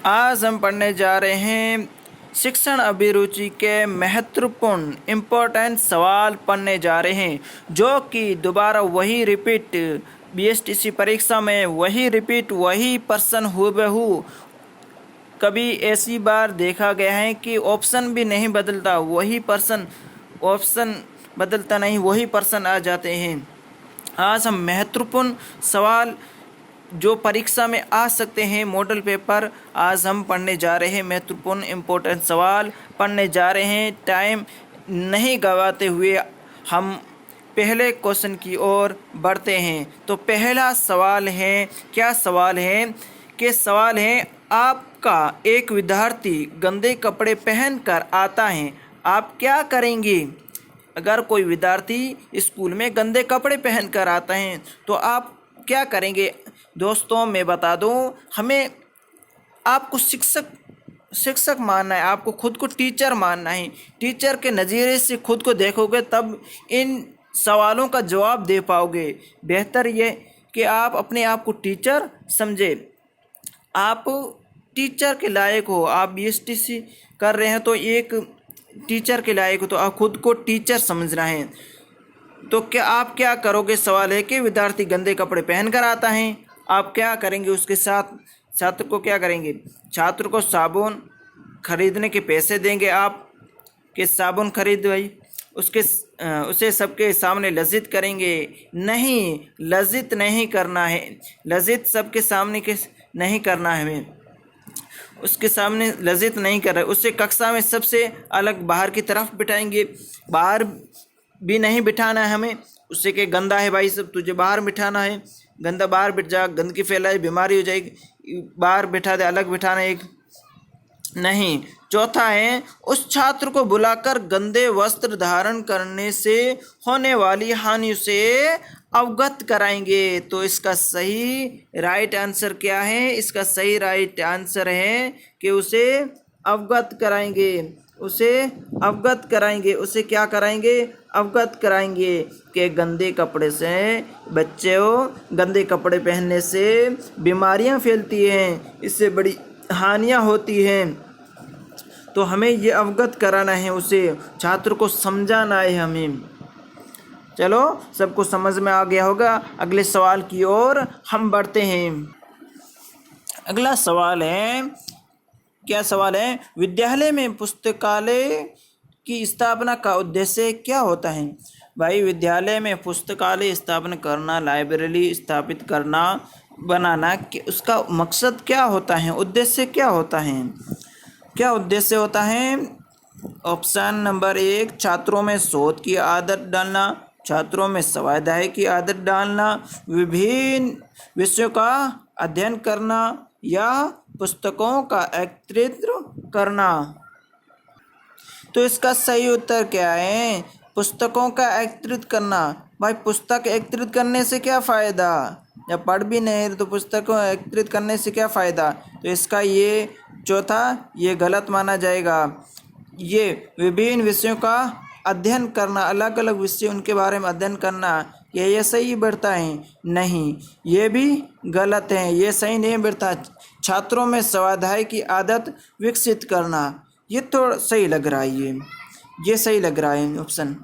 आज हम पढ़ने जा रहे हैं शिक्षण अभिरुचि के महत्वपूर्ण इम्पोर्टेंट सवाल पढ़ने जा रहे हैं, जो कि दोबारा वही रिपीट बीएसटीसी परीक्षा में वही प्रश्न हूबहू। कभी ऐसी बार देखा गया है कि ऑप्शन भी नहीं बदलता, वही प्रश्न ऑप्शन बदलता नहीं, वही प्रश्न आ जाते हैं। आज हम महत्वपूर्ण सवाल जो परीक्षा में आ सकते हैं, मॉडल पेपर आज हम पढ़ने जा रहे हैं। महत्वपूर्ण इम्पोर्टेंट सवाल पढ़ने जा रहे हैं। टाइम नहीं गवाते हुए हम पहले क्वेश्चन की ओर बढ़ते हैं। तो पहला सवाल है, क्या सवाल है कि सवाल है, आपका एक विद्यार्थी गंदे कपड़े पहनकर आता है, आप क्या करेंगे? अगर कोई विद्यार्थी स्कूल में गंदे कपड़े पहनकर आता है तो आप क्या करेंगे? दोस्तों मैं बता दूं, हमें आपको शिक्षक मानना है, आपको खुद को टीचर मानना है। टीचर के नज़रिए से खुद को देखोगे तब इन सवालों का जवाब दे पाओगे। बेहतर ये कि आप अपने आप को टीचर समझे, आप टीचर के लायक हो। आप बीएसटीसी कर रहे हैं तो एक टीचर के लायक हो, तो आप खुद को टीचर समझना है। तो क्या आप क्या करोगे? सवाल है कि विद्यार्थी गंदे कपड़े पहनकर आता है, आप क्या करेंगे? उसके साथ छात्र को क्या करेंगे? छात्र को साबुन खरीदने के पैसे देंगे आप, कि साबुन खरीद भाई। उसे सबके सामने लज्जित करेंगे? नहीं, लज्जित नहीं करना है। लज्जित सबके सामने के नहीं करना है हमें, उसके सामने लज्जित नहीं कर रहे। उससे कक्षा में सबसे अलग बाहर की तरफ बिठाएंगे। बाहर भी नहीं बिठाना है हमें। उससे कि गंदा है भाई सब, तुझे बाहर बिठाना है, गंदा बाहर बिठ जा, गंदगी फैलाई, बीमारी हो जाएगी, बाहर बिठा दे, अलग बिठाना एक नहीं। चौथा है, उस छात्र को बुलाकर गंदे वस्त्र धारण करने से होने वाली हानि से अवगत कराएंगे। तो इसका सही राइट आंसर क्या है? इसका सही राइट आंसर है कि उसे अवगत कराएंगे। उसे अवगत कराएंगे। उसे क्या कराएंगे? अवगत कराएंगे कि गंदे कपड़े से बच्चों, गंदे कपड़े पहनने से बीमारियां फैलती हैं, इससे बड़ी हानियां होती हैं। तो हमें ये अवगत कराना है, उसे छात्र को समझाना है हमें। चलो, सबको समझ में आ गया होगा। अगले सवाल की ओर हम बढ़ते हैं। अगला सवाल है, क्या सवाल है? विद्यालय में पुस्तकालय की स्थापना का उद्देश्य क्या होता है? भाई, विद्यालय में पुस्तकालय स्थापना करना, लाइब्रेरी स्थापित करना, बनाना, उसका मकसद क्या होता है? उद्देश्य क्या होता है? क्या उद्देश्य होता है? ऑप्शन नंबर 1, छात्रों में शोध की आदत डालना, छात्रों में स्वाध्याय की आदत डालना, विभिन्न विषयों का अध्ययन करना, या पुस्तकों का एकत्रित करना। तो इसका सही उत्तर क्या है? पुस्तकों का एकत्रित करना। भाई, पुस्तक एकत्रित करने से क्या फ़ायदा? जब पढ़ भी नहीं तो पुस्तकों एकत्रित करने से क्या फ़ायदा? तो इसका ये चौथा ये गलत माना जाएगा। ये विभिन्न विषयों का अध्ययन करना, अलग अलग विषय उनके बारे में अध्ययन करना, ये सही बढ़ता है? नहीं, ये भी गलत है, ये सही नहीं बढ़ता। छात्रों में स्वाध्याय की आदत विकसित करना, ये थोड़ा सही लग रहा है। ये सही लग रहा है ऑप्शन,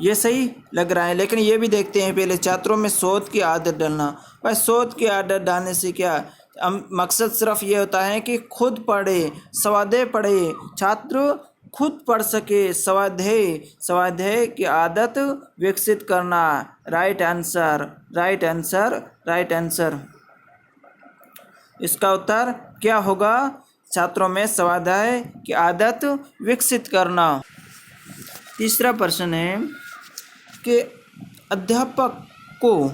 ये सही लग रहा है। लेकिन ये भी देखते हैं पहले, छात्रों में शोध की आदत डालना। भाई, शोध की आदत डालने से क्या मकसद? सिर्फ ये होता है कि खुद पढ़े, स्वाध्याय पढ़े, छात्र खुद पढ़ सके, स्वाध्याय की आदत विकसित करना। Right answer, right answer, right answer. इसका उत्तर क्या होगा? छात्रों में स्वाध्याय की आदत विकसित करना। तीसरा प्रश्न है कि अध्यापक को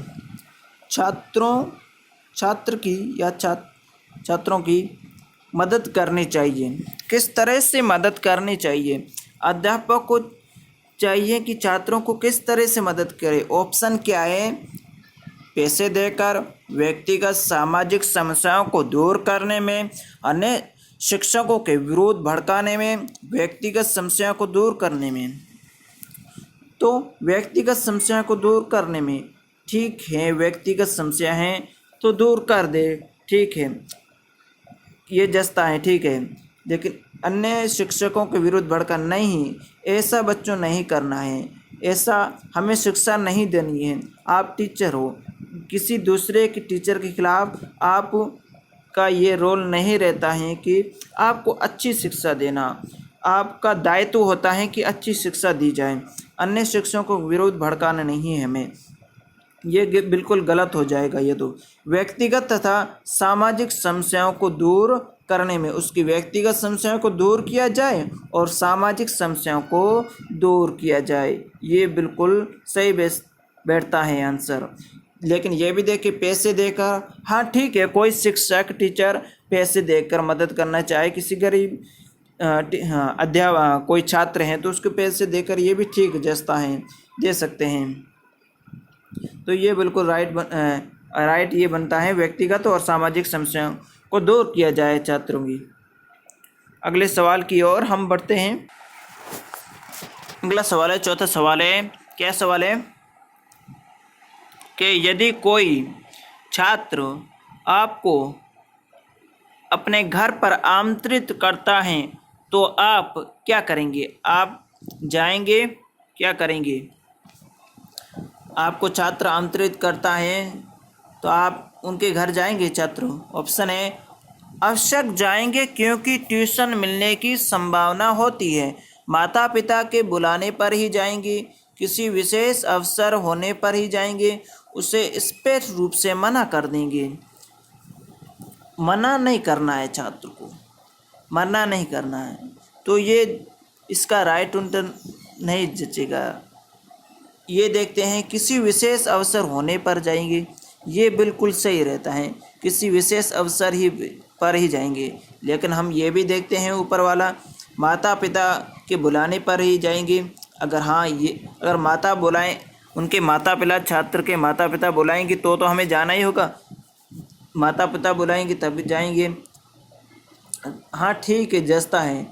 छात्रों की मदद करनी चाहिए। किस तरह से मदद करनी चाहिए? अध्यापक को चाहिए कि छात्रों को किस तरह से मदद करे। ऑप्शन क्या है? पैसे देकर, व्यक्तिगत सामाजिक समस्याओं को दूर करने में, अन्य शिक्षकों के विरोध भड़काने में, व्यक्तिगत समस्याओं को दूर करने में। तो व्यक्तिगत समस्या को दूर करने में, ठीक है, व्यक्तिगत समस्या है तो दूर कर दे, ठीक है। ये जचता है, ठीक है, लेकिन अन्य शिक्षकों के विरुद्ध भड़का नहीं, ऐसा बच्चों नहीं करना है, ऐसा हमें शिक्षा नहीं देनी है। आप टीचर हो, किसी दूसरे के टीचर के खिलाफ आप का ये रोल नहीं रहता है कि आपको अच्छी शिक्षा देना, आपका दायित्व होता है कि अच्छी शिक्षा दी जाए। अन्य शिक्षकों को विरोध भड़काना नहीं है हमें, ये बिल्कुल गलत हो जाएगा। ये तो व्यक्तिगत तथा सामाजिक समस्याओं को दूर करने में उसकी व्यक्तिगत समस्याओं को दूर किया जाए और सामाजिक समस्याओं को दूर किया जाए, ये बिल्कुल सही बैठता है आंसर। लेकिन ये भी देखिए पैसे देकर, हाँ ठीक है, कोई शिक्षक टीचर पैसे देकर मदद करना चाहे किसी गरीब अध्यापक कोई छात्र हैं तो उसको पैसे देकर, ये भी ठीक जचता है, दे सकते हैं। तो ये बिल्कुल राइट ये बनता है, व्यक्तिगत और सामाजिक समस्याओं को दूर किया जाए छात्रों की। अगले सवाल की ओर हम बढ़ते हैं। अगला सवाल है, चौथा सवाल है, क्या सवाल है कि यदि कोई छात्र आपको अपने घर पर आमंत्रित करता है तो आप क्या करेंगे? आप जाएंगे, क्या करेंगे? आपको छात्र आमंत्रित करता है तो आप उनके घर जाएंगे छात्र? ऑप्शन है आवश्यक जाएंगे, क्योंकि ट्यूशन मिलने की संभावना होती है। माता पिता के बुलाने पर ही जाएंगे, किसी विशेष अवसर होने पर ही जाएंगे, उसे स्पष्ट रूप से मना कर देंगे। मना नहीं करना है छात्र को, मना नहीं करना है, तो ये इसका राइट उत्तर नहीं जचेगा। ये देखते हैं, किसी विशेष अवसर होने पर जाएंगे, ये बिल्कुल सही रहता है, किसी विशेष अवसर ही पर ही जाएंगे। लेकिन हम ये भी देखते हैं ऊपर वाला, माता पिता के बुलाने पर ही जाएंगे। अगर हाँ ये अगर माता बुलाएं, उनके माता पिता, छात्र के माता पिता बुलाएंगे तो हमें जाना ही होगा, माता पिता बुलाएंगे तभी जाएंगे। हाँ ठीक है, जचता है,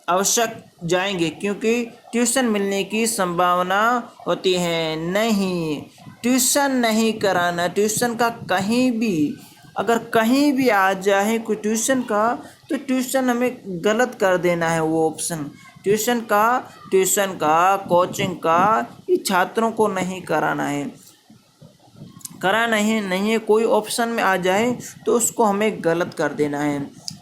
आवश्यक जाएंगे क्योंकि ट्यूशन मिलने की संभावना होती है। नहीं, ट्यूशन नहीं कराना, ट्यूशन का कहीं भी अगर कहीं भी आ जाए कोई ट्यूशन का, तो ट्यूशन हमें गलत कर देना है वो ऑप्शन। ट्यूशन का कोचिंग का ये छात्रों को नहीं कराना है, कराना ही नहीं है। कोई ऑप्शन में आ जाए तो उसको हमें गलत कर देना है।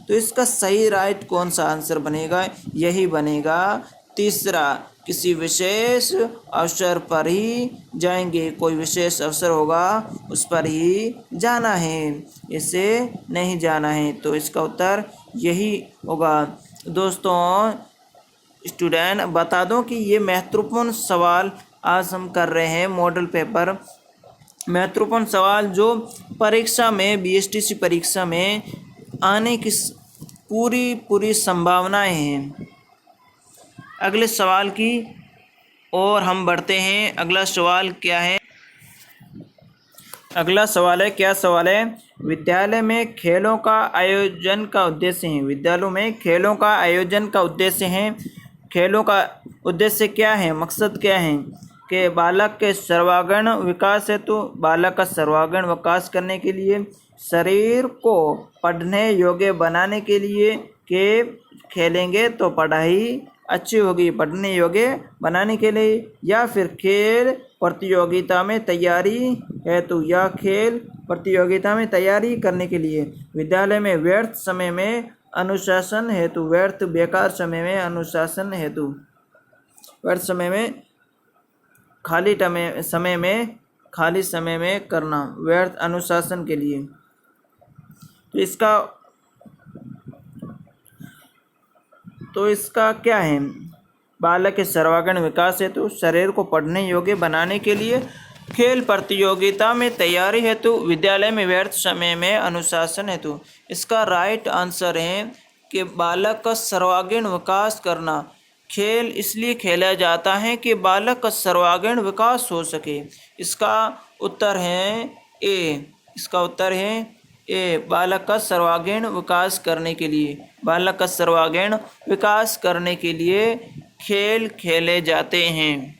तो इसका सही राइट कौन सा आंसर बनेगा? यही बनेगा तीसरा, किसी विशेष अवसर पर ही जाएंगे। कोई विशेष अवसर होगा उस पर ही जाना है, इसे नहीं जाना है। तो इसका उत्तर यही होगा। दोस्तों स्टूडेंट, बता दूं कि ये महत्वपूर्ण सवाल आज हम कर रहे हैं, मॉडल पेपर महत्वपूर्ण सवाल जो परीक्षा में, बीएसटीसी परीक्षा में आने की पूरी संभावनाएं हैं। अगले सवाल की और हम बढ़ते हैं। अगला सवाल क्या है? अगला सवाल है, क्या सवाल है? विद्यालय में खेलों का आयोजन का उद्देश्य है। विद्यालयों में खेलों का आयोजन का उद्देश्य है। खेलों का उद्देश्य क्या है, मकसद क्या है? कि बालक के सर्वांगीण विकास हेतु, बालक का सर्वांगीण विकास करने के लिए, शरीर को पढ़ने योग्य बनाने के लिए, कि खेलेंगे तो पढ़ाई अच्छी होगी, पढ़ने योग्य बनाने के लिए, या फिर खेल प्रतियोगिता में तैयारी हेतु, या खेल प्रतियोगिता में तैयारी करने के लिए। विद्यालय में व्यर्थ समय में अनुशासन हेतु, व्यर्थ बेकार समय में अनुशासन हेतु, व्यर्थ समय में खाली समय में करना, व्यर्थ अनुशासन के लिए। तो इसका क्या है? बालक के सर्वांगीण विकास हेतु, शरीर को पढ़ने योग्य बनाने के लिए, खेल प्रतियोगिता में तैयारी हेतु, विद्यालय में व्यर्थ समय में अनुशासन हेतु। इसका राइट आंसर है कि बालक का सर्वांगीण विकास करना। खेल इसलिए खेला जाता है कि बालक का सर्वांगीण विकास हो सके। इसका उत्तर है ए। इसका उत्तर है ए, बालक का सर्वांगीण विकास करने के लिए, बालक का सर्वांगीण विकास करने के लिए खेल खेले जाते हैं।